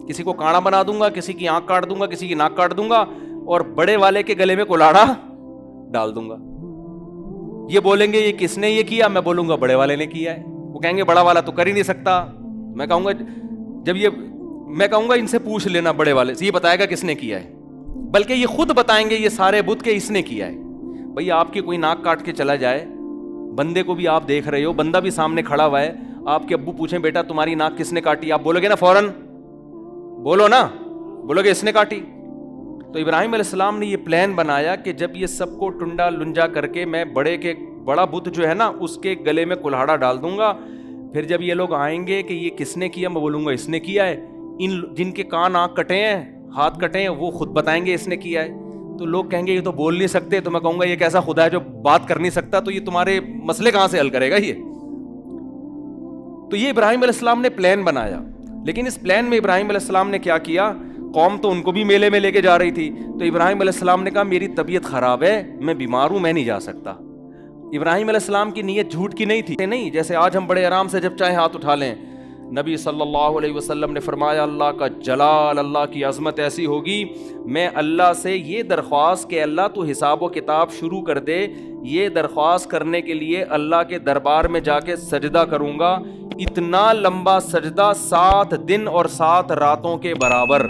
کسی کو کاڑا بنا دوں گا، کسی کی آنکھ کاٹ دوں گا، کسی کی ناک کاٹ دوں گا، اور بڑے والے کے گلے میں کلاڑا ڈال دوں گا. یہ بولیں گے یہ کس نے یہ کیا، میں بولوں گا بڑے والے نے کیا ہے. وہ کہیں گے بڑا والا تو کر ہی نہیں سکتا. میں کہوں گا ان سے پوچھ لینا بڑے والے سے، یہ بتائے گا کس نے کیا ہے، بلکہ یہ خود بتائیں گے یہ سارے بت کے اس نے کیا ہے. بھئی آپ کی کوئی ناک کاٹ کے چلا جائے، بندے کو بھی آپ دیکھ رہے ہو، بندہ بھی سامنے کھڑا ہوا ہے، آپ کے ابو پوچھیں بیٹا تمہاری ناک کس نے کاٹی، آپ بولو گے نا فوراً بولو نا, بولو کہ اس نے کاٹی. تو ابراہیم علیہ السلام نے یہ پلان بنایا کہ جب یہ سب کو ٹنڈا لنجا کر کے میں بڑا بت جو ہے نا اس کے گلے میں کلہاڑا ڈال دوں گا, پھر جب یہ لوگ آئیں گے کہ یہ کس نے کیا, میں بولوں گا اس نے کیا ہے. ان جن کے کان آنکھ کٹے ہیں, ہاتھ کٹے ہیں, وہ خود بتائیں گے اس نے کیا ہے. تو لوگ کہیں گے یہ تو بول نہیں سکتے, تو میں کہوں گا یہ کیسا خدا ہے جو بات کر نہیں سکتا, تو یہ تمہارے مسئلے کہاں سے حل کرے گا یہ. تو یہ ابراہیم علیہ السلام نے پلان بنایا. لیکن اس پلان میں ابراہیم علیہ السلام نے کیا کیا, قوم تو ان کو بھی میلے میں لے کے جا رہی تھی, تو ابراہیم علیہ السلام نے کہا میری طبیعت خراب ہے, میں بیمار ہوں, میں نہیں جا سکتا. ابراہیم علیہ السلام کی نیت جھوٹ کی نہیں تھی, نہیں جیسے آج ہم بڑے آرام سے جب چاہے ہاتھ اٹھا لیں. نبی صلی اللہ علیہ وسلم نے فرمایا اللہ کا جلال, اللہ کی عظمت ایسی ہوگی, میں اللہ سے یہ درخواست کہ اللہ تو حساب و کتاب شروع کر دے, یہ درخواست کرنے کے لیے اللہ کے دربار میں جا کے سجدہ کروں گا. اتنا لمبا سجدہ 7 دن اور 7 راتوں کے برابر.